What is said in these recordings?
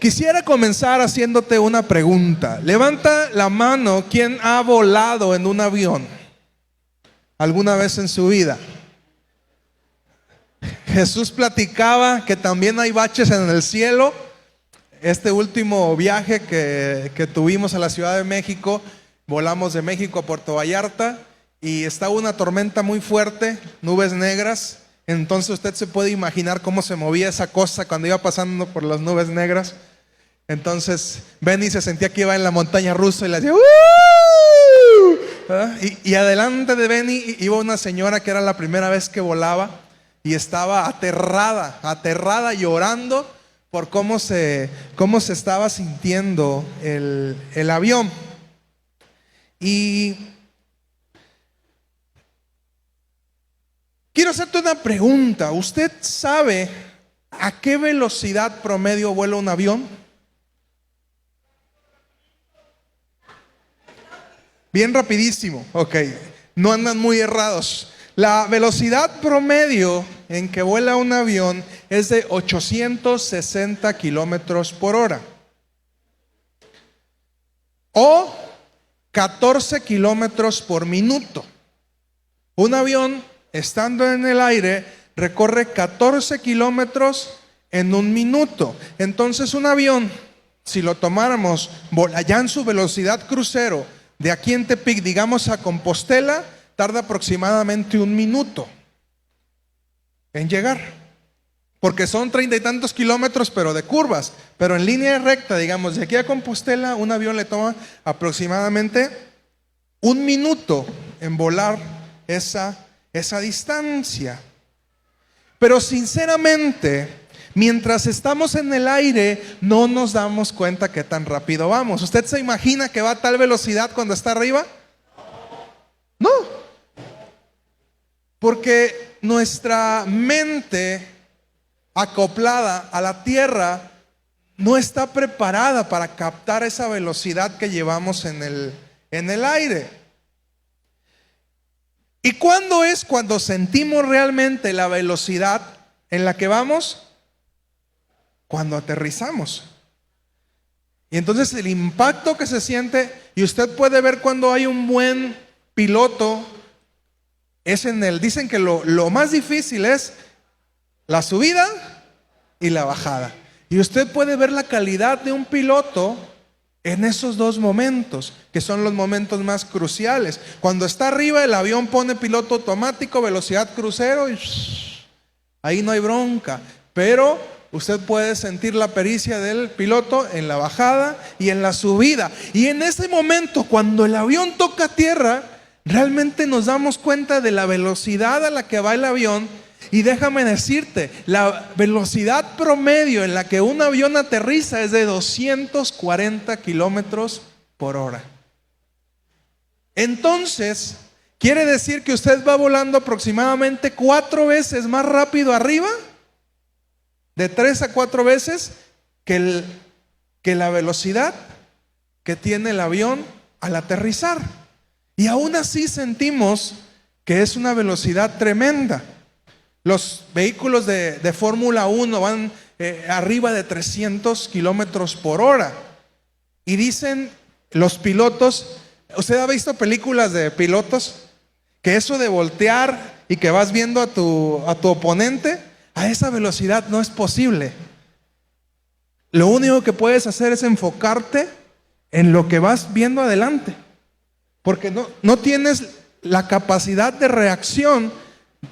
Quisiera comenzar haciéndote una pregunta. Levanta la mano, ¿quién ha volado en un avión alguna vez en su vida? Jesús platicaba que también hay baches en el cielo. Este último viaje que tuvimos a la Ciudad de México, volamos de México a Puerto Vallarta y estaba una tormenta muy fuerte, nubes negras. Entonces usted se puede imaginar cómo se movía esa cosa cuando iba pasando por las nubes negras. Entonces Benny se sentía que iba en la montaña rusa y le hacía ¡uh! Y adelante de Benny iba una señora que era la primera vez que volaba y estaba aterrada, llorando por cómo se estaba sintiendo el avión. Y quiero hacerte una pregunta. ¿Usted sabe a qué velocidad promedio vuela un avión? Bien rapidísimo, ok, no andan muy errados. La velocidad promedio en que vuela un avión es de 860 kilómetros por hora o 14 kilómetros por minuto. Un avión, estando en el aire, recorre 14 kilómetros en un minuto. Entonces un avión, si lo tomáramos allá en su velocidad crucero, de aquí en Tepic, digamos a Compostela, tarda aproximadamente un minuto en llegar, porque son 30 y tantos kilómetros, pero de curvas. Pero en línea recta, digamos, de aquí a Compostela, un avión le toma aproximadamente un minuto en volar esa distancia. Pero sinceramente, mientras estamos en el aire, no nos damos cuenta qué tan rápido vamos. ¿Usted se imagina que va a tal velocidad cuando está arriba? No. Porque nuestra mente acoplada a la tierra no está preparada para captar esa velocidad que llevamos en el aire. ¿Y cuándo es cuando sentimos realmente la velocidad en la que vamos? Cuando aterrizamos. Y entonces el impacto que se siente, y usted puede ver cuando hay un buen piloto, dicen que lo más difícil es la subida y la bajada. Y usted puede ver la calidad de un piloto en esos dos momentos, que son los momentos más cruciales. Cuando está arriba, el avión pone piloto automático, velocidad crucero, y ahí no hay bronca. Pero usted puede sentir la pericia del piloto en la bajada y en la subida. Y en ese momento, cuando el avión toca tierra, realmente nos damos cuenta de la velocidad a la que va el avión. Y déjame decirte, la velocidad promedio en la que un avión aterriza es de 240 kilómetros por hora. Entonces, ¿quiere decir que usted va volando aproximadamente 4 veces más rápido arriba? De 3 a 4 veces que la velocidad que tiene el avión al aterrizar. Y aún así sentimos que es una velocidad tremenda. Los vehículos de Fórmula 1 van arriba de 300 kilómetros por hora. Y dicen los pilotos, ¿usted ha visto películas de pilotos? Que eso de voltear y que vas viendo a tu oponente, a esa velocidad no es posible. Lo único que puedes hacer es enfocarte en lo que vas viendo adelante, porque no tienes la capacidad de reacción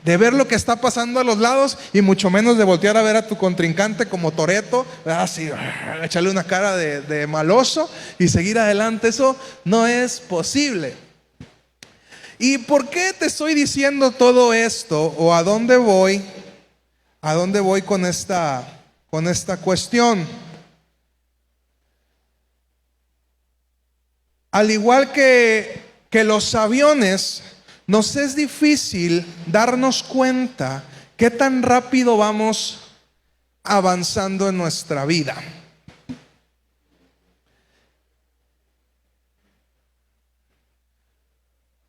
de ver lo que está pasando a los lados y mucho menos de voltear a ver a tu contrincante como Toretto, así, echarle una cara de maloso y seguir adelante. Eso no es posible. ¿Y por qué te estoy diciendo todo esto? ¿O a dónde voy? ¿A dónde voy con esta cuestión? Al igual que los aviones, nos es difícil darnos cuenta qué tan rápido vamos avanzando en nuestra vida.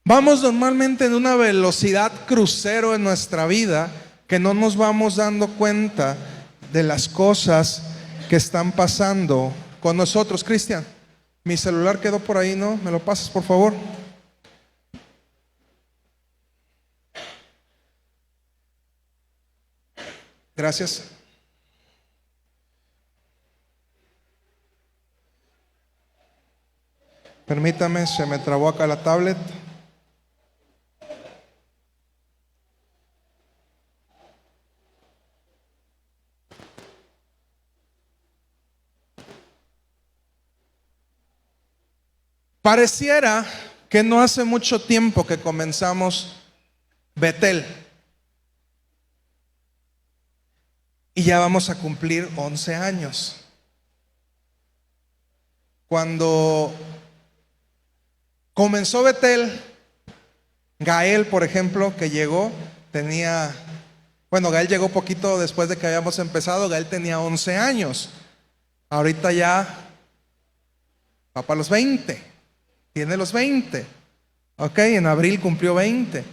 Vamos normalmente en una velocidad crucero en nuestra vida que no nos vamos dando cuenta de las cosas que están pasando con nosotros. Cristian, mi celular quedó por ahí, ¿no? ¿Me lo pasas, por favor? Gracias. Permítame, se me trabó acá la tablet. Pareciera que no hace mucho tiempo que comenzamos Betel. Y ya vamos a cumplir 11 años. Cuando comenzó Betel, Gael, por ejemplo, que llegó, Gael llegó poquito después de que habíamos empezado. Gael tenía 11 años. Ahorita ya va para los 20. Tiene los 20. Ok, en abril cumplió 20.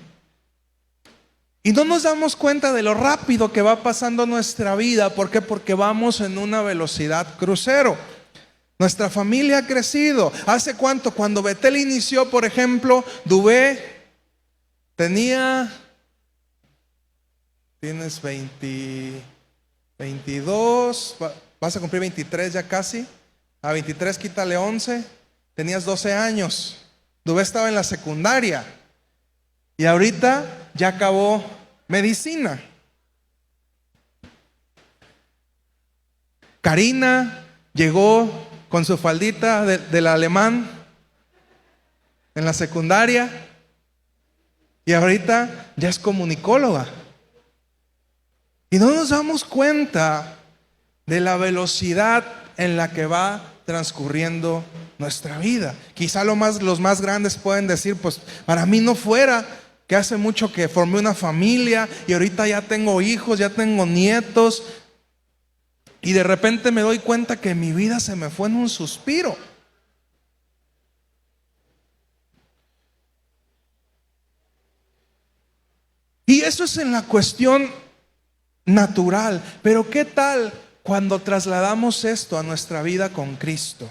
Y no nos damos cuenta de lo rápido que va pasando nuestra vida. ¿Por qué? Porque vamos en una velocidad crucero. Nuestra familia ha crecido. ¿Hace cuánto? Cuando Betel inició, por ejemplo, Dubé tienes 22, vas a cumplir 23 ya casi. A 23 quítale 11, tenías 12 años. Dubé estaba en la secundaria y ahorita ya acabó medicina. Karina llegó con su faldita del alemán en la secundaria y ahorita ya es comunicóloga. Y no nos damos cuenta de la velocidad en la que va transcurriendo nuestra vida. Quizá los más grandes pueden decir, pues para mí no fuera que hace mucho que formé una familia y ahorita ya tengo hijos, ya tengo nietos, y de repente me doy cuenta que mi vida se me fue en un suspiro. Y eso es en la cuestión natural. Pero ¿qué tal cuando trasladamos esto a nuestra vida con Cristo?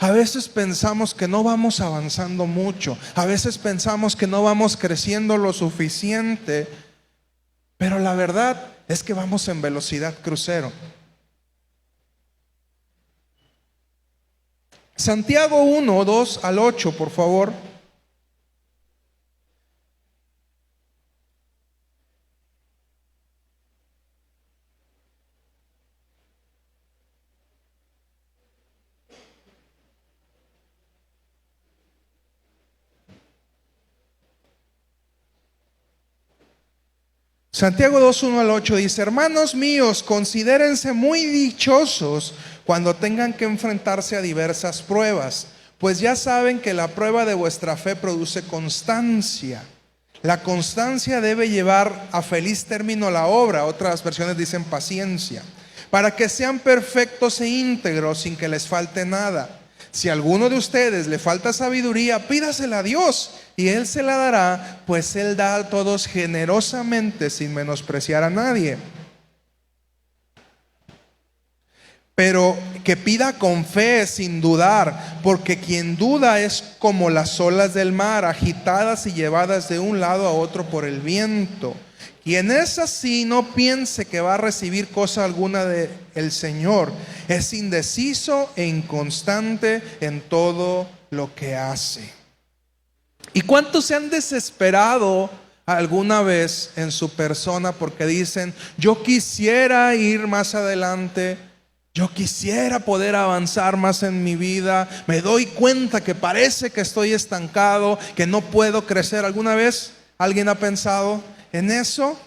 A veces pensamos que no vamos avanzando mucho, a veces pensamos que no vamos creciendo lo suficiente, pero la verdad es que vamos en velocidad crucero. Santiago 1, 2 al 8, por favor. Santiago 2, 1 al 8 dice: hermanos míos, considérense muy dichosos cuando tengan que enfrentarse a diversas pruebas, pues ya saben que la prueba de vuestra fe produce constancia. La constancia debe llevar a feliz término la obra, otras versiones dicen paciencia, para que sean perfectos e íntegros sin que les falte nada. Si a alguno de ustedes le falta sabiduría, pídasela a Dios y Él se la dará, pues Él da a todos generosamente sin menospreciar a nadie. Pero que pida con fe, sin dudar, porque quien duda es como las olas del mar, agitadas y llevadas de un lado a otro por el viento. Quien es así, no piense que va a recibir cosa alguna del Señor. Es indeciso e inconstante en todo lo que hace. ¿Y cuántos se han desesperado alguna vez en su persona porque dicen: yo quisiera ir más adelante, yo quisiera poder avanzar más en mi vida, me doy cuenta que parece que estoy estancado, que no puedo crecer? ¿Alguna vez alguien ha pensado en eso?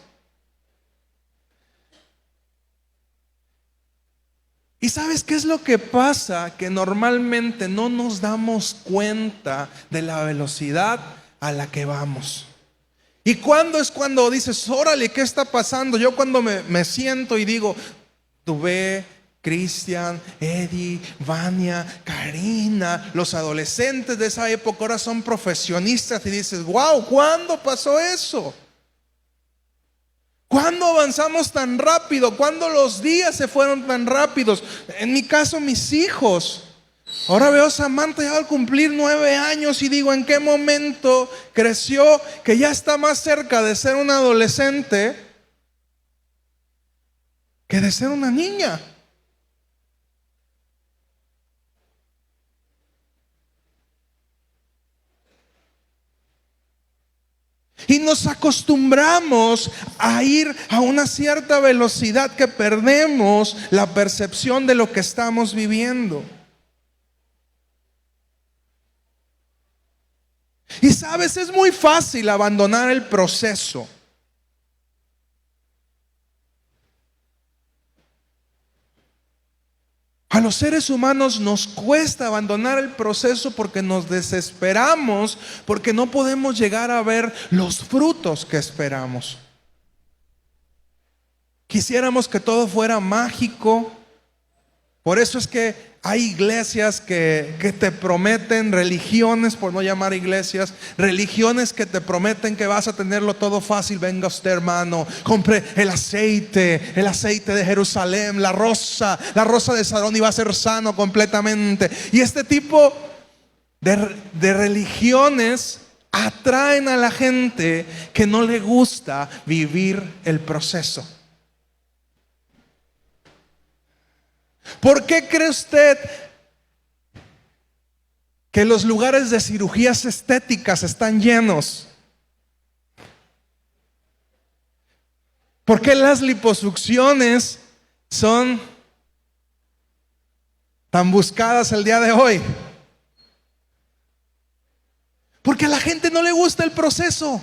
¿Y sabes qué es lo que pasa? Que normalmente no nos damos cuenta de la velocidad a la que vamos. ¿Y cuándo es cuando dices: órale, ¿qué está pasando? Yo cuando me siento y digo: Dubé, Cristian, Eddie, Vania, Karina, los adolescentes de esa época ahora son profesionistas, y dices: wow, ¿cuándo pasó eso? ¿Cuándo avanzamos tan rápido? ¿Cuándo los días se fueron tan rápidos? En mi caso, mis hijos. Ahora veo a Samantha ya al cumplir 9 años y digo, ¿en qué momento creció que ya está más cerca de ser una adolescente que de ser una niña? Y nos acostumbramos a ir a una cierta velocidad que perdemos la percepción de lo que estamos viviendo. Y sabes, es muy fácil abandonar el proceso. A los seres humanos nos cuesta abandonar el proceso porque nos desesperamos, porque no podemos llegar a ver los frutos que esperamos. Quisiéramos que todo fuera mágico. Por eso es que hay iglesias que te prometen, religiones, por no llamar iglesias, religiones que te prometen que vas a tenerlo todo fácil. Venga usted, hermano, compre el aceite de Jerusalén, la rosa de Sarón, y va a ser sano completamente. Y este tipo de religiones atraen a la gente que no le gusta vivir el proceso. ¿Por qué cree usted que los lugares de cirugías estéticas están llenos? ¿Por qué las liposucciones son tan buscadas el día de hoy? Porque a la gente no le gusta el proceso.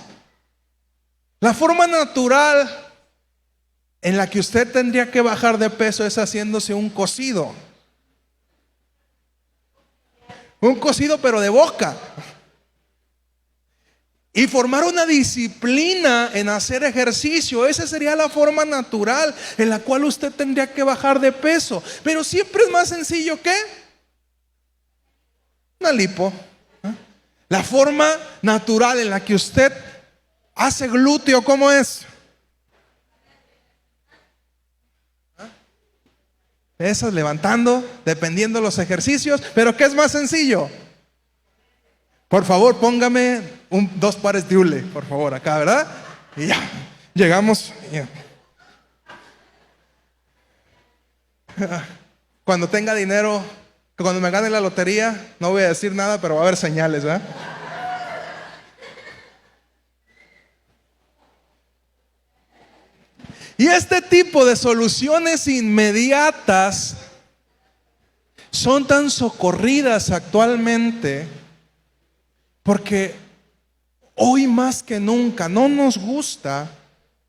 La forma natural en la que usted tendría que bajar de peso es haciéndose un cocido. Un cocido pero de boca. Y formar una disciplina en hacer ejercicio. Esa sería la forma natural en la cual usted tendría que bajar de peso. Pero siempre es más sencillo que una lipo. La forma natural en la que usted hace glúteo, ¿cómo es? Esas levantando, dependiendo de los ejercicios. Pero ¿qué es más sencillo? Por favor, póngame 2 pares de hule, por favor, acá, ¿verdad? Y ya, llegamos. Ya. Cuando tenga dinero, cuando me gane la lotería, no voy a decir nada, pero va a haber señales, ¿verdad? Y este tipo de soluciones inmediatas son tan socorridas actualmente porque hoy más que nunca no nos gusta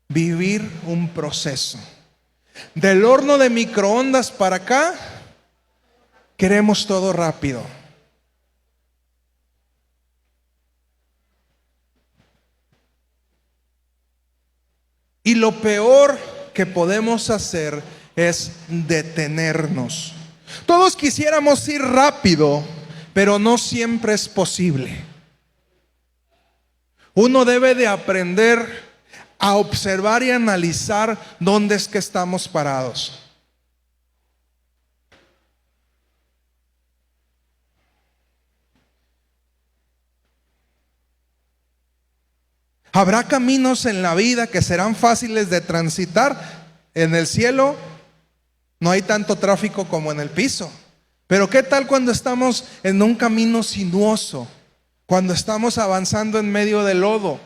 vivir un proceso. Del horno de microondas para acá, queremos todo rápido. Y lo peor que podemos hacer es detenernos. Todos quisiéramos ir rápido, pero no siempre es posible. Uno debe de aprender a observar y analizar dónde es que estamos parados. Habrá caminos en la vida que serán fáciles de transitar. En el cielo no hay tanto tráfico como en el piso. Pero ¿qué tal cuando estamos en un camino sinuoso? Cuando estamos avanzando en medio del lodo.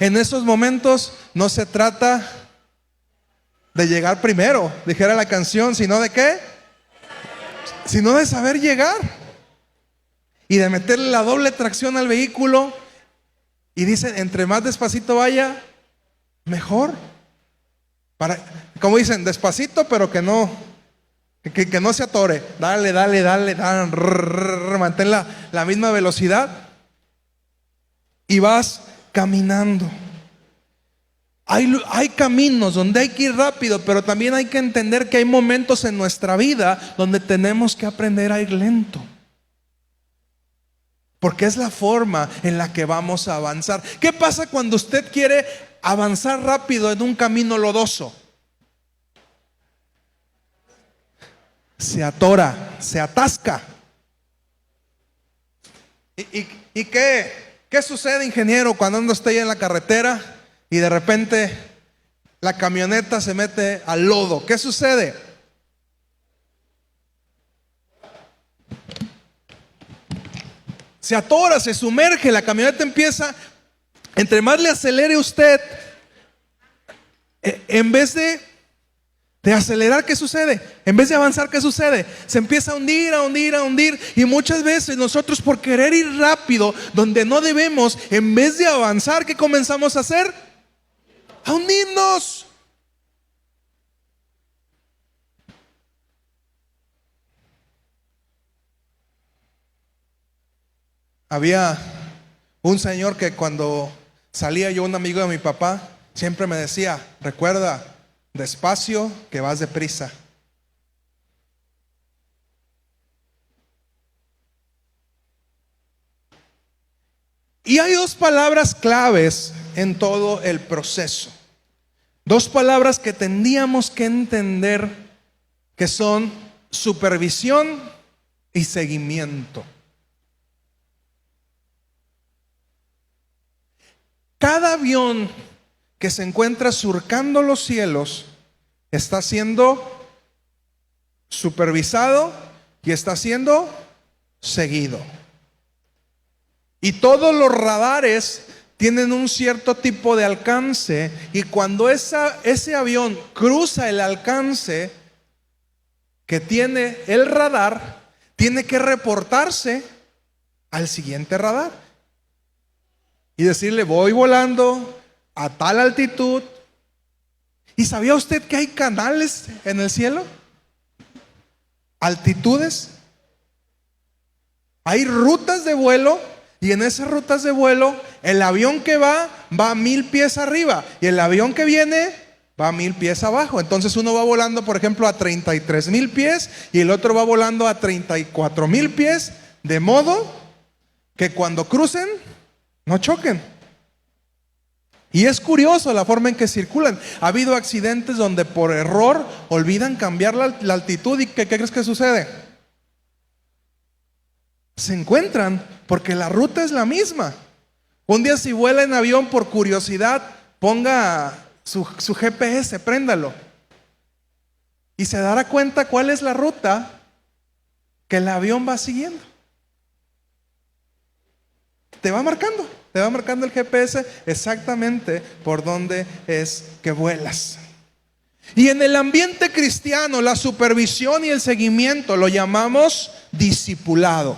En esos momentos no se trata de llegar primero, dijera la canción, sino de ¿qué? Sino de saber llegar. Y de meterle la doble tracción al vehículo. Y dicen, entre más despacito vaya, mejor. Como dicen, despacito, pero que no se atore. Dale, mantén la misma velocidad. Y vas caminando. Hay caminos donde hay que ir rápido, pero también hay que entender que hay momentos en nuestra vida donde tenemos que aprender a ir lento. Porque es la forma en la que vamos a avanzar. ¿Qué pasa cuando usted quiere avanzar rápido en un camino lodoso? Se atora, se atasca. ¿Y qué sucede, ingeniero, cuando anda usted ya en la carretera y de repente la camioneta se mete al lodo? ¿Qué sucede? Se atora, se sumerge, la camioneta empieza, entre más le acelere usted, en vez de acelerar, ¿qué sucede? En vez de avanzar, ¿qué sucede? Se empieza a hundir, a hundir, a hundir. Y muchas veces nosotros, por querer ir rápido donde no debemos, en vez de avanzar, ¿qué comenzamos a hacer? A hundirnos. Había un señor que cuando salía yo, un amigo de mi papá, siempre me decía: recuerda, despacio que vas deprisa. Y hay dos palabras claves en todo el proceso. Dos palabras que tendríamos que entender, que son supervisión y seguimiento. Cada avión que se encuentra surcando los cielos está siendo supervisado y está siendo seguido. Y todos los radares tienen un cierto tipo de alcance, y cuando ese avión cruza el alcance que tiene el radar, tiene que reportarse al siguiente radar y decirle: voy volando a tal altitud. ¿Y sabía usted que hay canales en el cielo? Altitudes. Hay rutas de vuelo, y en esas rutas de vuelo el avión que va a 1000 pies arriba, y el avión que viene va a 1000 pies abajo. Entonces uno va volando, por ejemplo, a 33,000 pies y el otro va volando a 34,000 pies, de modo que cuando crucen no choquen. Y es curioso la forma en que circulan. Ha habido accidentes donde por error olvidan cambiar la altitud, y ¿qué crees que sucede? Se encuentran, porque la ruta es la misma. Un día, si vuela en avión, por curiosidad, ponga su GPS, préndalo, y se dará cuenta cuál es la ruta que el avión va siguiendo. Te va marcando el GPS exactamente por dónde es que vuelas. Y en el ambiente cristiano, la supervisión y el seguimiento lo llamamos discipulado.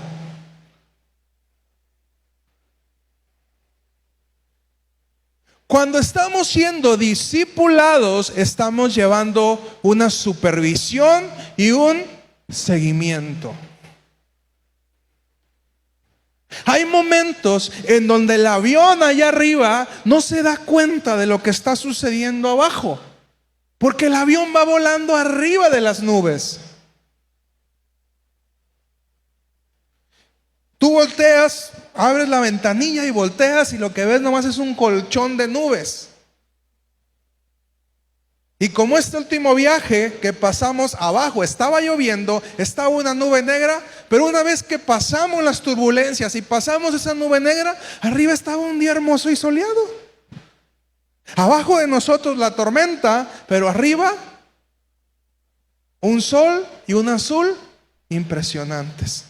Cuando estamos siendo discipulados, estamos llevando una supervisión y un seguimiento. Hay momentos en donde el avión allá arriba no se da cuenta de lo que está sucediendo abajo, porque el avión va volando arriba de las nubes. Tú volteas, abres la ventanilla y volteas, y lo que ves nomás es un colchón de nubes. Y como este último viaje que pasamos abajo, estaba lloviendo, estaba una nube negra, pero una vez que pasamos las turbulencias y pasamos esa nube negra, arriba estaba un día hermoso y soleado. Abajo de nosotros la tormenta, pero arriba un sol y un azul impresionantes.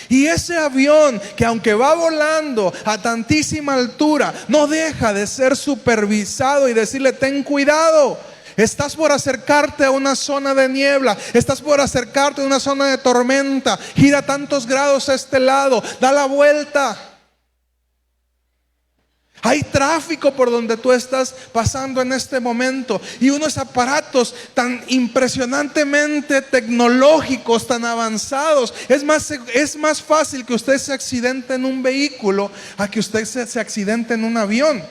Y ese avión, que aunque va volando a tantísima altura, no deja de ser supervisado y decirle: ten cuidado, estás por acercarte a una zona de niebla, estás por acercarte a una zona de tormenta, gira tantos grados a este lado, da la vuelta. Hay tráfico por donde tú estás pasando en este momento, y unos aparatos tan impresionantemente tecnológicos, tan avanzados. Es más fácil que usted se accidente en un vehículo a que usted se accidente en un avión.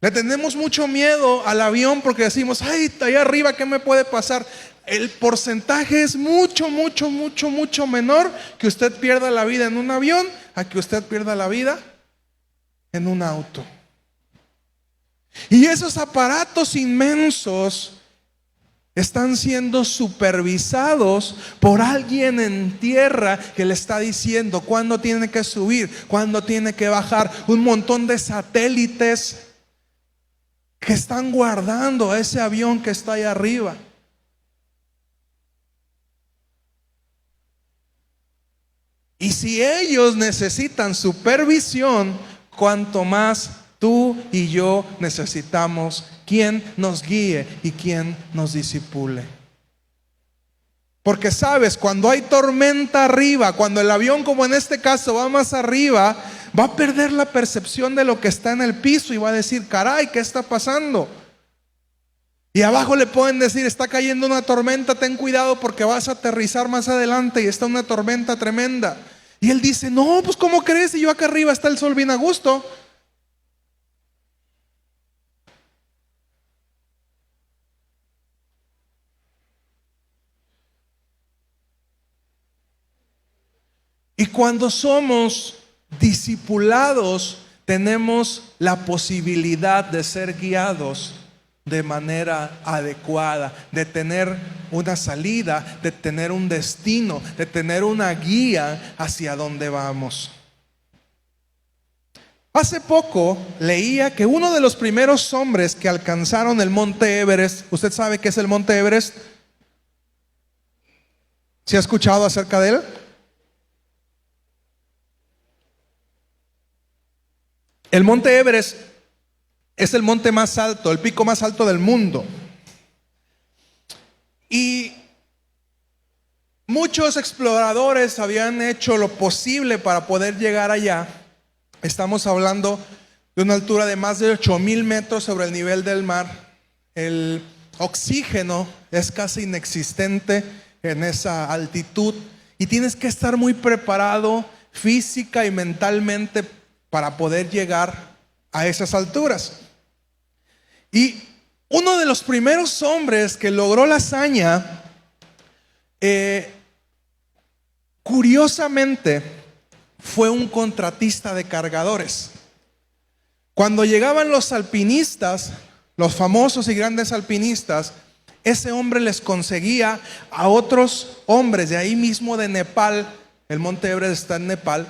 Le tenemos mucho miedo al avión porque decimos, ay, allá arriba, ¿qué me puede pasar? El porcentaje es mucho menor que usted pierda la vida en un avión a que usted pierda la vida en un auto. Y esos aparatos inmensos están siendo supervisados por alguien en tierra que le está diciendo cuándo tiene que subir, cuándo tiene que bajar. Un montón de satélites que están guardando a ese avión que está ahí arriba. Y si ellos necesitan supervisión, cuanto más tú y yo necesitamos quien nos guíe y quien nos discipule. Porque sabes, cuando hay tormenta arriba, cuando el avión, como en este caso, va más arriba, va a perder la percepción de lo que está en el piso y va a decir, caray, ¿qué está pasando? Y abajo le pueden decir, está cayendo una tormenta, ten cuidado porque vas a aterrizar más adelante y está una tormenta tremenda. Y él dice, no, pues ¿cómo crees? Y yo acá arriba está el sol bien a gusto. Y cuando somos discipulados, tenemos la posibilidad de ser guiados de manera adecuada, de tener una salida, de tener un destino, de tener una guía hacia donde vamos. Hace poco leía que uno de los primeros hombres que alcanzaron el monte Everest, ¿usted sabe qué es el monte Everest? ¿Se ha escuchado acerca de él? El monte Everest es el monte más alto, el pico más alto del mundo. Y muchos exploradores habían hecho lo posible para poder llegar allá. Estamos hablando de una altura de más de 8,000 metros sobre el nivel del mar. El oxígeno es casi inexistente en esa altitud y tienes que estar muy preparado física y mentalmente para poder llegar a esas alturas. Y uno de los primeros hombres que logró la hazaña, curiosamente, fue un contratista de cargadores. Cuando llegaban los alpinistas, los famosos y grandes alpinistas, ese hombre les conseguía a otros hombres de ahí mismo de Nepal, el monte Everest está en Nepal,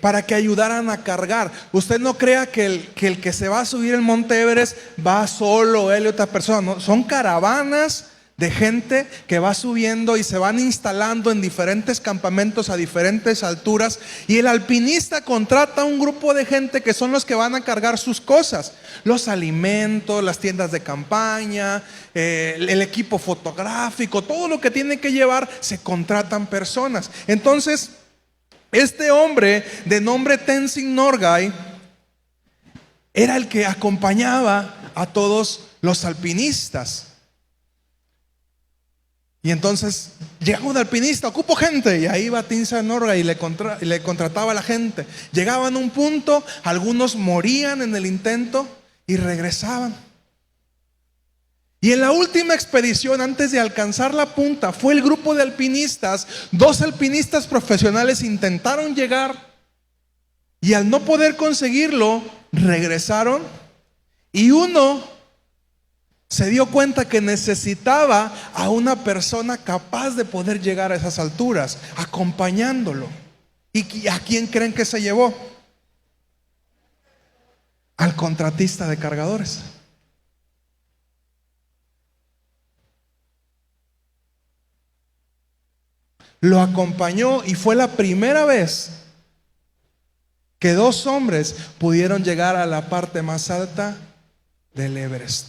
para que ayudaran a cargar. Usted no crea que el que se va a subir el monte Everest va solo, él y otra persona. No, son caravanas de gente que va subiendo y se van instalando en diferentes campamentos a diferentes alturas, y el alpinista contrata a un grupo de gente que son los que van a cargar sus cosas, los alimentos, las tiendas de campaña, el equipo fotográfico, todo lo que tiene que llevar, se contratan personas. Entonces este hombre de nombre Tenzing Norgay era el que acompañaba a todos los alpinistas. Y entonces llegaba un alpinista, ocupo gente, y ahí iba Tenzing Norgay y le contrataba a la gente. Llegaban a un punto, algunos morían en el intento y regresaban. Y en la última expedición, antes de alcanzar la punta, fue el grupo de alpinistas. 2 alpinistas profesionales intentaron llegar y al no poder conseguirlo, regresaron. Y uno se dio cuenta que necesitaba a una persona capaz de poder llegar a esas alturas, acompañándolo. ¿Y a quién creen que se llevó? Al contratista de cargadores. Lo acompañó y fue la primera vez que 2 hombres pudieron llegar a la parte más alta del Everest.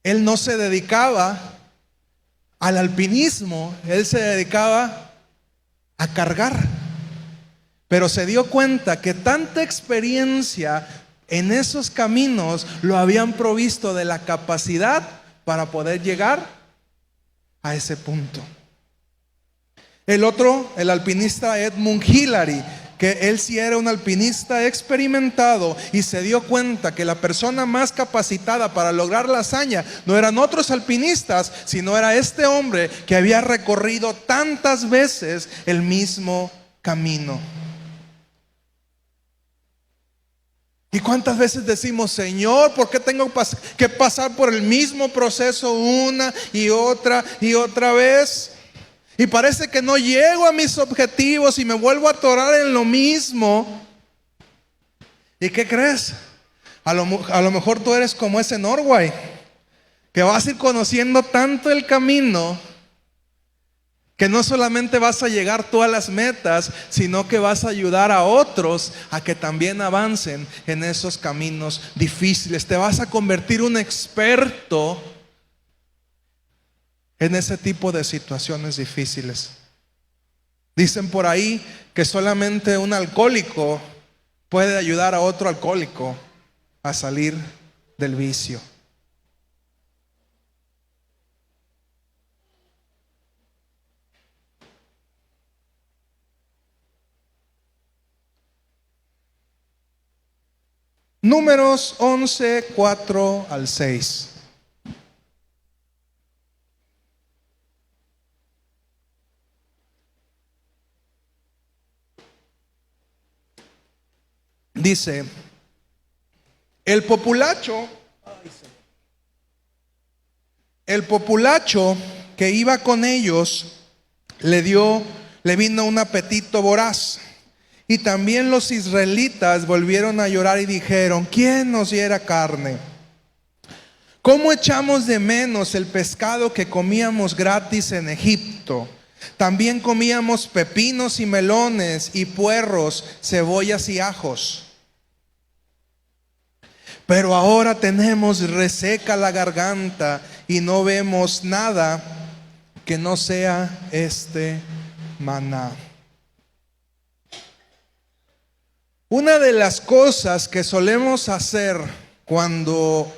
Él no se dedicaba al alpinismo, él se dedicaba a cargar, pero se dio cuenta que tanta experiencia en esos caminos lo habían provisto de la capacidad para poder llegar a ese punto. El otro, el alpinista Edmund Hillary, que él sí era un alpinista experimentado y se dio cuenta que la persona más capacitada para lograr la hazaña no eran otros alpinistas, sino era este hombre que había recorrido tantas veces el mismo camino. ¿Y cuántas veces decimos: Señor, ¿por qué tengo que pasar por el mismo proceso una y otra vez? Y parece que no llego a mis objetivos y me vuelvo a atorar en lo mismo. ¿Y qué crees? A lo mejor tú eres como ese Norway, que vas a ir conociendo tanto el camino que no solamente vas a llegar tú a las metas, sino que vas a ayudar a otros a que también avancen en esos caminos difíciles. Te vas a convertir un experto en ese tipo de situaciones difíciles. Dicen por ahí que solamente un alcohólico puede ayudar a otro alcohólico a salir del vicio. Números 11, 4 al 6. Dice: el populacho que iba con ellos le vino un apetito voraz. Y también los israelitas volvieron a llorar y dijeron: ¿quién nos diera carne? ¿Cómo echamos de menos el pescado que comíamos gratis en Egipto? También comíamos pepinos y melones y puerros, cebollas y ajos. Pero ahora tenemos reseca la garganta y no vemos nada que no sea este maná. Una de las cosas que solemos hacer cuando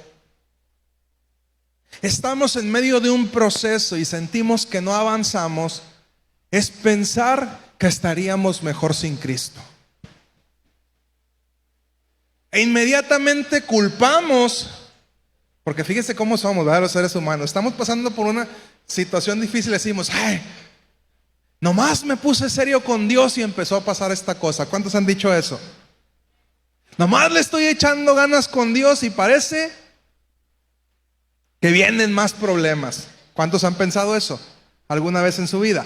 estamos en medio de un proceso y sentimos que no avanzamos es pensar que estaríamos mejor sin Cristo. E inmediatamente culpamos, porque fíjense cómo somos, ¿verdad? Los seres humanos. Estamos pasando por una situación difícil y decimos: ay, nomás me puse serio con Dios y empezó a pasar esta cosa. ¿Cuántos han dicho eso? Nomás le estoy echando ganas con Dios y parece que vienen más problemas. ¿Cuántos han pensado eso alguna vez en su vida?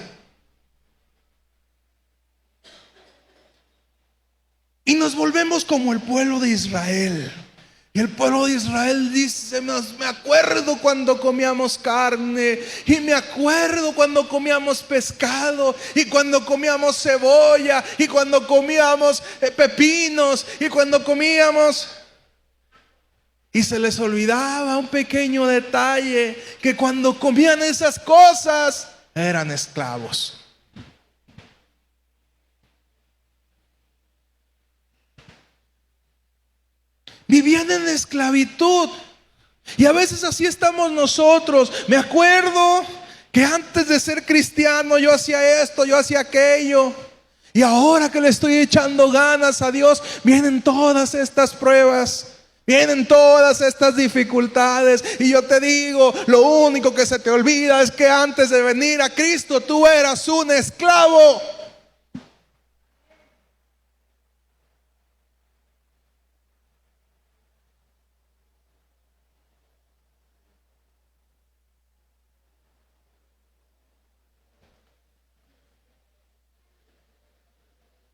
Y nos volvemos como el pueblo de Israel. Y el pueblo de Israel dice: me acuerdo cuando comíamos carne, y me acuerdo cuando comíamos pescado, y cuando comíamos cebolla, y cuando comíamos pepinos, y cuando comíamos... Y se les olvidaba un pequeño detalle, que cuando comían esas cosas eran esclavos. Vivían en esclavitud. Y a veces así estamos nosotros. Me acuerdo que antes de ser cristiano yo hacía esto, yo hacía aquello. Y ahora que le estoy echando ganas a Dios, vienen todas estas pruebas, vienen todas estas dificultades. Y yo te digo, lo único que se te olvida es que antes de venir a Cristo tú eras un esclavo.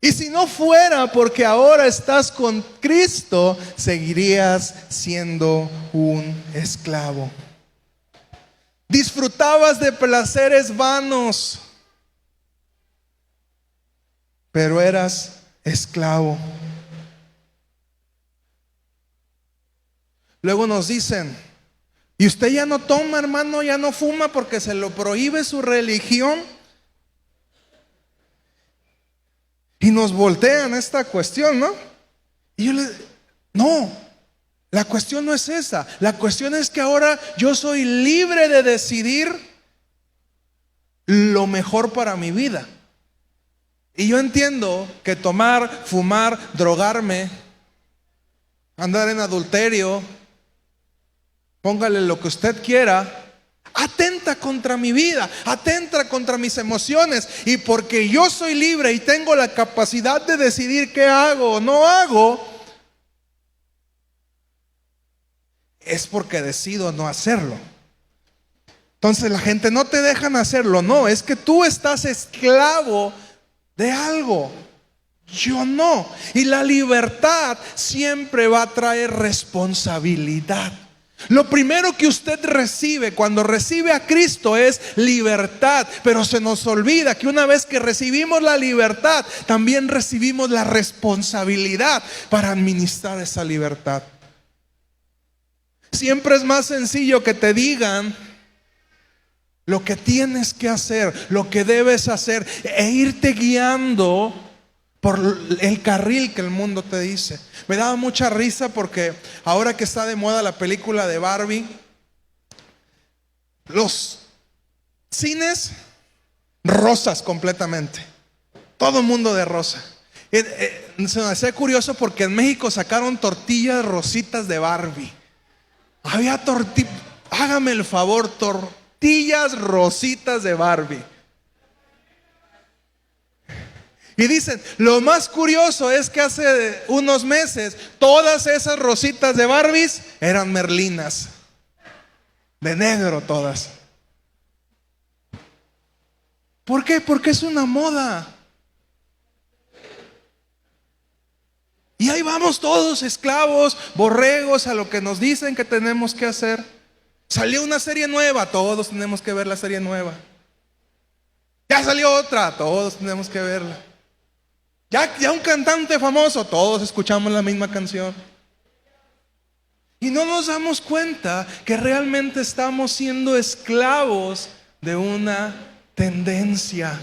Y si no fuera porque ahora estás con Cristo, seguirías siendo un esclavo. Disfrutabas de placeres vanos, pero eras esclavo. Luego nos dicen: ¿y usted ya no toma, hermano, ya no fuma porque se lo prohíbe su religión? Y nos voltean esta cuestión, ¿no? Y yo no, la cuestión no es esa. La cuestión es que ahora yo soy libre de decidir lo mejor para mi vida. Y yo entiendo que tomar, fumar, drogarme, andar en adulterio, póngale lo que usted quiera, atenta contra mi vida, atenta contra mis emociones. Y porque yo soy libre y tengo la capacidad de decidir qué hago o no hago, es porque decido no hacerlo. Entonces la gente no te dejan hacerlo, no, es que tú estás esclavo de algo. Yo no. Y la libertad siempre va a traer responsabilidad. Lo primero que usted recibe cuando recibe a Cristo es libertad, pero se nos olvida que una vez que recibimos la libertad, también recibimos la responsabilidad para administrar esa libertad. Siempre es más sencillo que te digan lo que tienes que hacer, lo que debes hacer, e irte guiando por el carril que el mundo te dice. Me daba mucha risa porque ahora que está de moda la película de Barbie, los cines rosas completamente, todo el mundo de rosa. Se me hacía curioso porque en México sacaron tortillas rositas de Barbie. Había tortillas, hágame el favor, tortillas rositas de Barbie. Y dicen, lo más curioso es que hace unos meses todas esas rositas de Barbies eran merlinas, de negro todas. ¿Por qué? Porque es una moda. Y ahí vamos todos esclavos, borregos a lo que nos dicen que tenemos que hacer. Salió una serie nueva, todos tenemos que ver la serie nueva. Ya salió otra, todos tenemos que verla. Ya un cantante famoso, todos escuchamos la misma canción. Y no nos damos cuenta que realmente estamos siendo esclavos de una tendencia.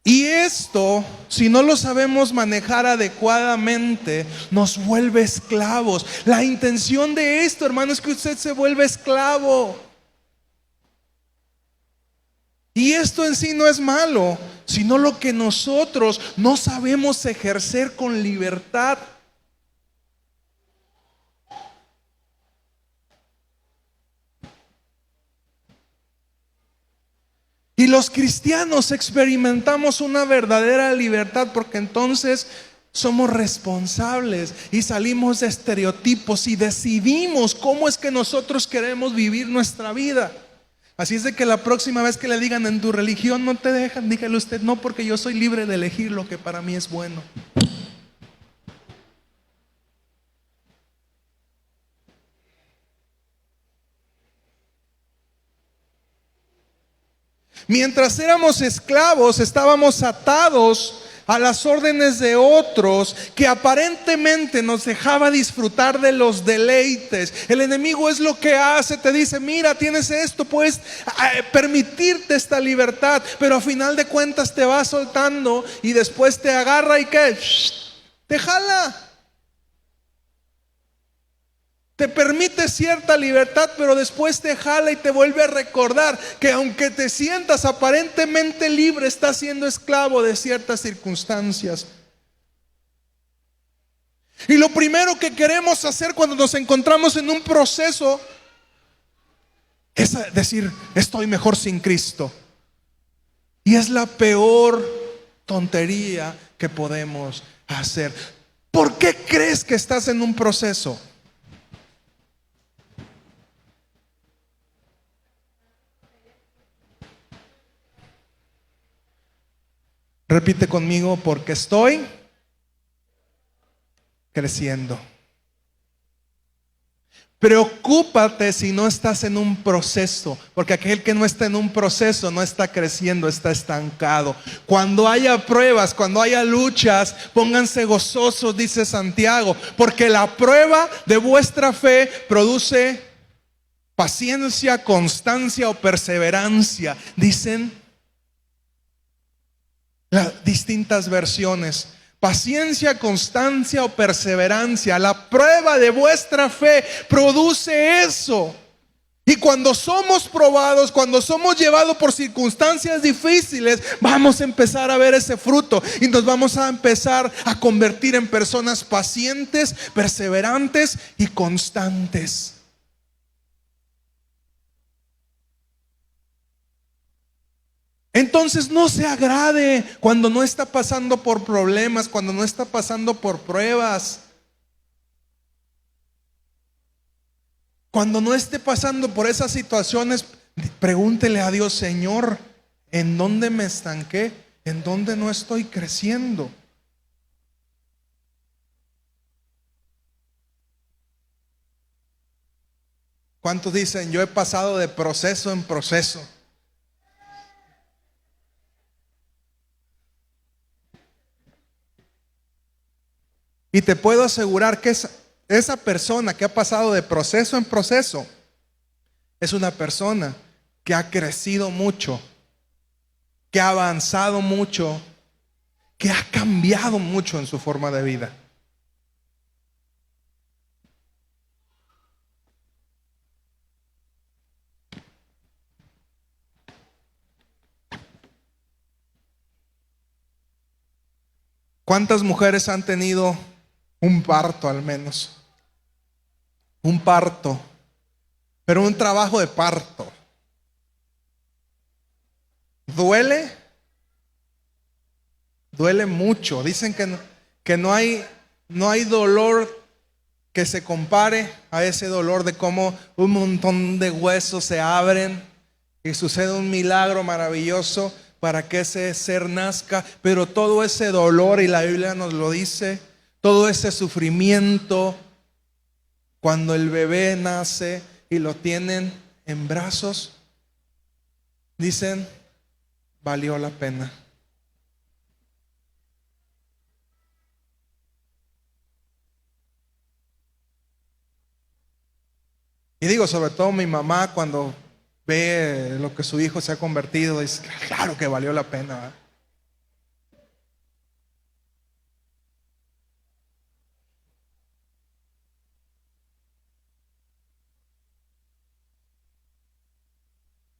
Y esto, si no lo sabemos manejar adecuadamente, nos vuelve esclavos. La intención de esto, hermano, es que usted se vuelva esclavo. Y esto en sí no es malo, sino lo que nosotros no sabemos ejercer con libertad. Y los cristianos experimentamos una verdadera libertad porque entonces somos responsables y salimos de estereotipos y decidimos cómo es que nosotros queremos vivir nuestra vida. Así es de que la próxima vez que le digan en tu religión no te dejan, dígale usted, no, porque yo soy libre de elegir lo que para mí es bueno. Mientras éramos esclavos, estábamos atados a las órdenes de otros que aparentemente nos dejaba disfrutar de los deleites. El enemigo es lo que hace, te dice, mira, tienes esto, puedes permitirte esta libertad, pero a final de cuentas te va soltando y después te agarra y ¿qué? Te jala. Te permite cierta libertad, pero después te jala y te vuelve a recordar que aunque te sientas aparentemente libre, estás siendo esclavo de ciertas circunstancias. Y lo primero que queremos hacer cuando nos encontramos en un proceso es decir, estoy mejor sin Cristo. Y es la peor tontería que podemos hacer. ¿Por qué crees que estás en un proceso? Repite conmigo, porque estoy creciendo. Preocúpate si no estás en un proceso, porque aquel que no está en un proceso no está creciendo, está estancado. Cuando haya pruebas, cuando haya luchas, pónganse gozosos, dice Santiago, porque la prueba de vuestra fe produce paciencia, constancia o perseverancia, dicen las distintas versiones. Paciencia, constancia o perseverancia. La prueba de vuestra fe produce eso. Y cuando somos probados, cuando somos llevados por circunstancias difíciles, vamos a empezar a ver ese fruto y nos vamos a empezar a convertir en personas pacientes, perseverantes y constantes. Entonces no se agrade cuando no está pasando por problemas, cuando no está pasando por pruebas. Cuando no esté pasando por esas situaciones, pregúntele a Dios: Señor, ¿en dónde me estanqué? ¿En dónde no estoy creciendo? ¿Cuántos dicen: yo he pasado de proceso en proceso? Y te puedo asegurar que esa persona que ha pasado de proceso en proceso es una persona que ha crecido mucho, que ha avanzado mucho, que ha cambiado mucho en su forma de vida. ¿Cuántas mujeres han tenido un parto al menos? Un parto, pero un trabajo de parto. ¿Duele? Duele mucho. Dicen que no hay dolor que se compare a ese dolor de cómo un montón de huesos se abren y sucede un milagro maravilloso para que ese ser nazca. Pero todo ese dolor, y la Biblia nos lo dice, todo ese sufrimiento, cuando el bebé nace y lo tienen en brazos, dicen: valió la pena. Y digo, sobre todo mi mamá, cuando ve lo que su hijo se ha convertido, dice: claro que valió la pena, ¿verdad?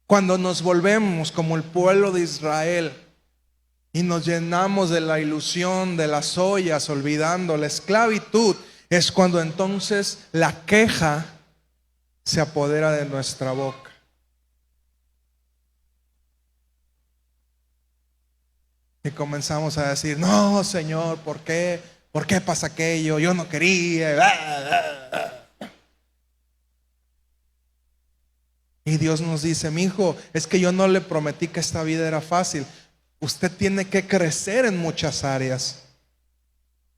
Cuando nos volvemos como el pueblo de Israel y nos llenamos de la ilusión de las ollas, olvidando la esclavitud, es cuando entonces la queja se apodera de nuestra boca. Y comenzamos a decir: no, Señor, ¿por qué? ¿Por qué pasa aquello? Yo no quería. Y Dios nos dice: mi hijo, es que yo no le prometí que esta vida era fácil. Usted tiene que crecer en muchas áreas.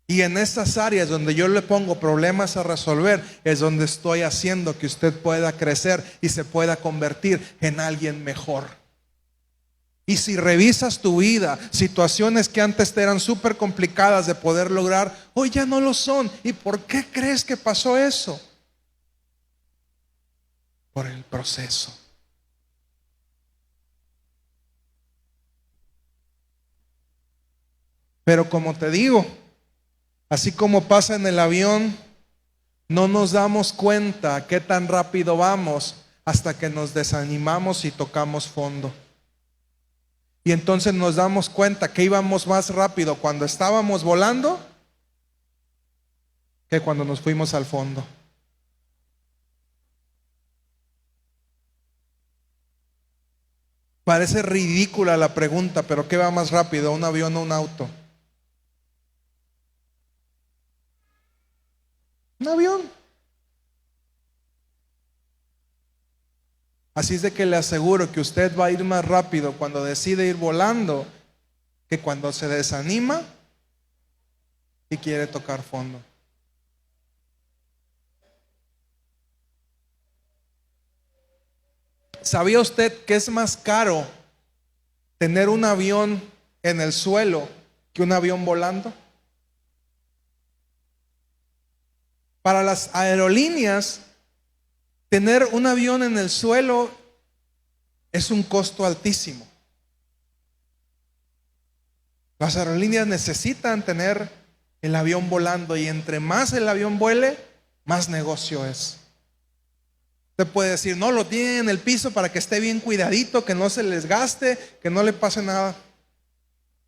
Y en esas áreas donde yo le pongo problemas a resolver, es donde estoy haciendo que usted pueda crecer y se pueda convertir en alguien mejor. Y si revisas tu vida, situaciones que antes eran súper complicadas de poder lograr, hoy ya no lo son. ¿Y por qué crees que pasó eso? Por el proceso. Pero como te digo, así como pasa en el avión, no nos damos cuenta qué tan rápido vamos hasta que nos desanimamos y tocamos fondo. Y entonces nos damos cuenta que íbamos más rápido cuando estábamos volando que cuando nos fuimos al fondo. Parece ridícula la pregunta, pero ¿qué va más rápido, un avión o un auto? Un avión. Así es de que le aseguro que usted va a ir más rápido cuando decide ir volando que cuando se desanima y quiere tocar fondo. ¿Sabía usted que es más caro tener un avión en el suelo que un avión volando? Para las aerolíneas, tener un avión en el suelo es un costo altísimo. Las aerolíneas necesitan tener el avión volando, y entre más el avión vuele, más negocio es. Te puede decir, no, lo tienen en el piso para que esté bien cuidadito, que no se les gaste, que no le pase nada.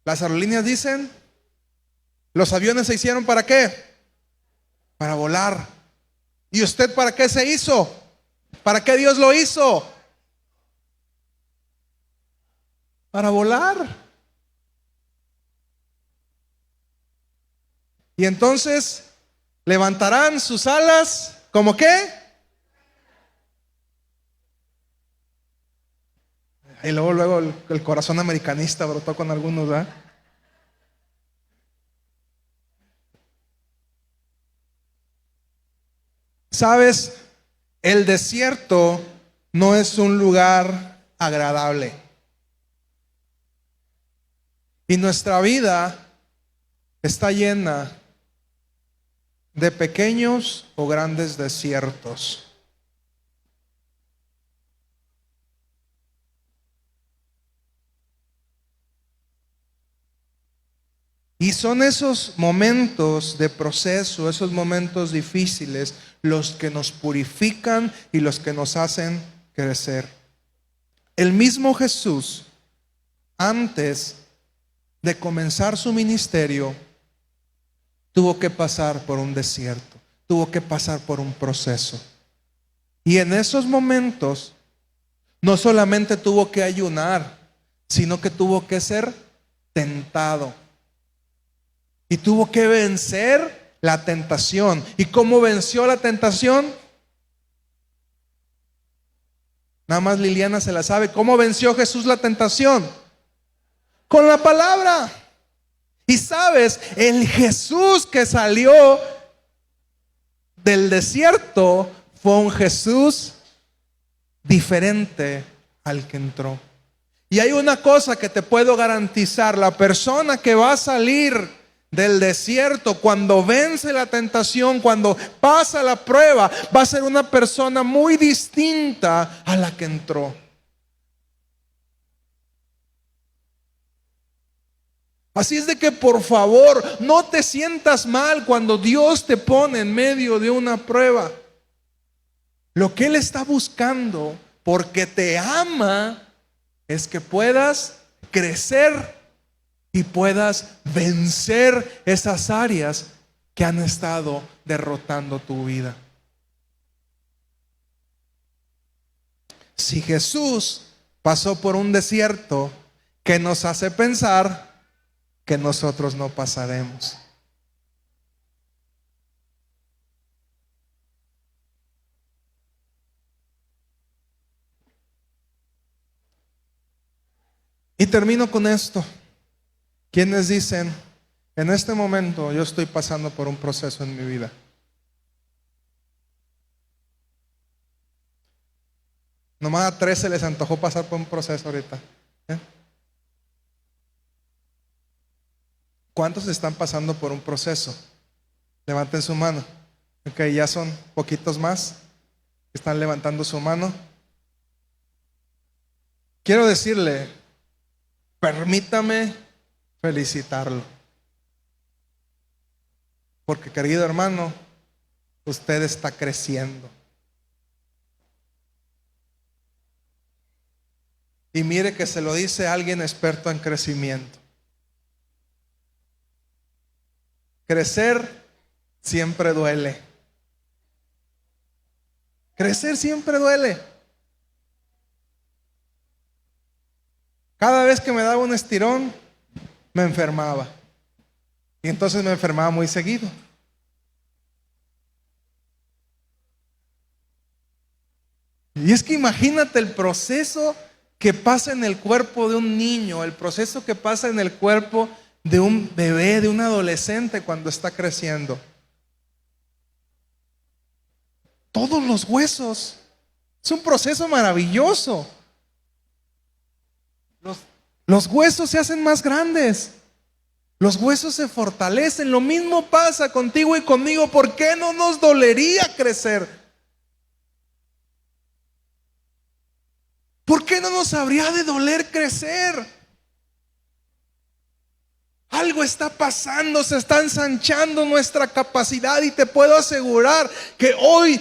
Las aerolíneas dicen, los aviones se hicieron ¿para qué? Para volar. ¿Y usted para qué se hizo? ¿Para qué Dios lo hizo? Para volar. Y entonces levantarán sus alas, ¿cómo qué? Y luego el corazón americanista brotó con algunos, ¿verdad? Sabes, el desierto no es un lugar agradable. Y nuestra vida está llena de pequeños o grandes desiertos. Y son esos momentos de proceso, esos momentos difíciles, los que nos purifican y los que nos hacen crecer. El mismo Jesús, antes de comenzar su ministerio, tuvo que pasar por un desierto, tuvo que pasar por un proceso. Y en esos momentos, no solamente tuvo que ayunar, sino que tuvo que ser tentado. Y tuvo que vencer la tentación. ¿Y cómo venció la tentación? Nada más Liliana se la sabe. ¿Cómo venció Jesús la tentación? Con la palabra. Y sabes, el Jesús que salió del desierto fue un Jesús diferente al que entró. Y hay una cosa que te puedo garantizar: la persona que va a salir del desierto, cuando vence la tentación, cuando pasa la prueba, va a ser una persona muy distinta a la que entró. Así es de que por favor no te sientas mal cuando Dios te pone en medio de una prueba. Lo que Él está buscando, porque te ama, es que puedas crecer y puedas vencer esas áreas que han estado derrotando tu vida. Si Jesús pasó por un desierto, ¿qué nos hace pensar que nosotros no pasaremos? Y termino con esto. ¿Quiénes dicen, en este momento yo estoy pasando por un proceso en mi vida? Nomás a 3 se les antojó pasar por un proceso ahorita. ¿Cuántos están pasando por un proceso? Levanten su mano. Ok, ya son poquitos más que están levantando su mano. Quiero decirle, permítame felicitarlo. Porque, querido hermano, usted está creciendo. Y mire que se lo dice alguien experto en crecimiento. Crecer siempre duele. Crecer siempre duele. Cada vez que me daba un estirón, me enfermaba. Y entonces me enfermaba muy seguido. Y es que imagínate el proceso que pasa en el cuerpo de un niño, el proceso que pasa en el cuerpo de un bebé, de un adolescente cuando está creciendo. Todos los huesos. Es un proceso maravilloso. Los huesos se hacen más grandes. Los huesos se fortalecen. Lo mismo pasa contigo y conmigo. ¿Por qué no nos dolería crecer? ¿Por qué no nos habría de doler crecer? Algo está pasando, se está ensanchando nuestra capacidad y te puedo asegurar que hoy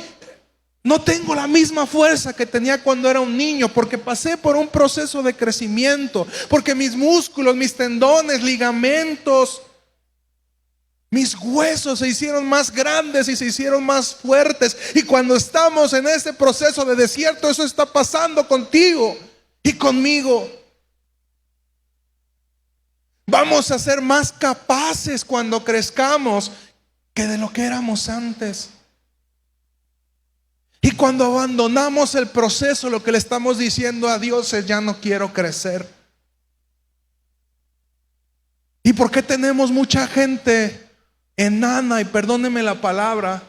No tengo la misma fuerza que tenía cuando era un niño, porque pasé por un proceso de crecimiento, porque mis músculos, mis tendones, ligamentos, mis huesos se hicieron más grandes y se hicieron más fuertes. Y cuando estamos en este proceso de desierto, eso está pasando contigo y conmigo. Vamos a ser más capaces cuando crezcamos que de lo que éramos antes. Y cuando abandonamos el proceso, lo que le estamos diciendo a Dios es: ya no quiero crecer. ¿Y por qué tenemos mucha gente enana, y perdónenme la palabra,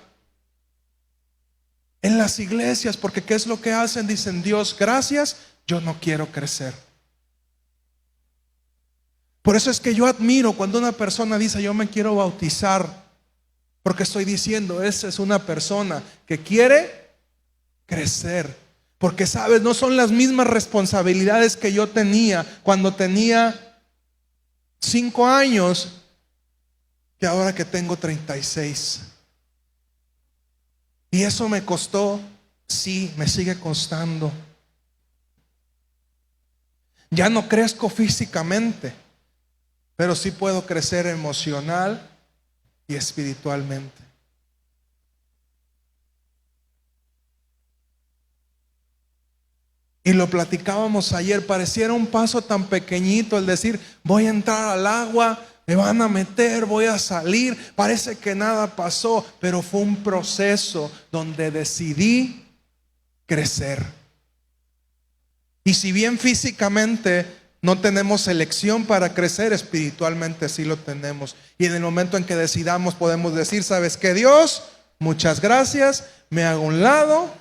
en las iglesias? Porque ¿qué es lo que hacen? Dicen: Dios, gracias, yo no quiero crecer. Por eso es que yo admiro cuando una persona dice: yo me quiero bautizar, porque estoy diciendo, esa es una persona que quiere crecer. Porque sabes, no son las mismas responsabilidades que yo tenía cuando tenía 5 años que ahora que tengo 36. Y eso me costó, sí, me sigue costando. Ya no crezco físicamente, pero sí puedo crecer emocional y espiritualmente. Y lo platicábamos ayer, pareciera un paso tan pequeñito el decir: voy a entrar al agua, me van a meter, voy a salir. Parece que nada pasó, pero fue un proceso donde decidí crecer. Y si bien físicamente no tenemos elección para crecer, espiritualmente sí lo tenemos. Y en el momento en que decidamos, podemos decir: ¿sabes qué, Dios? Muchas gracias, me hago a un lado.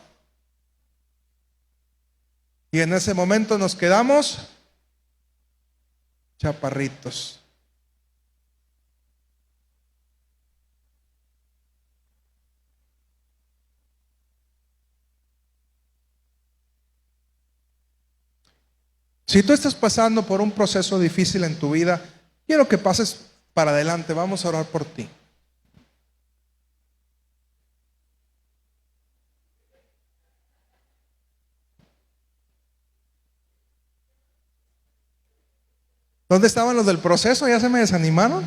Y en ese momento nos quedamos chaparritos. Si tú estás pasando por un proceso difícil en tu vida, quiero que pases para adelante. Vamos a orar por ti. ¿Dónde estaban los del proceso? ¿Ya se me desanimaron?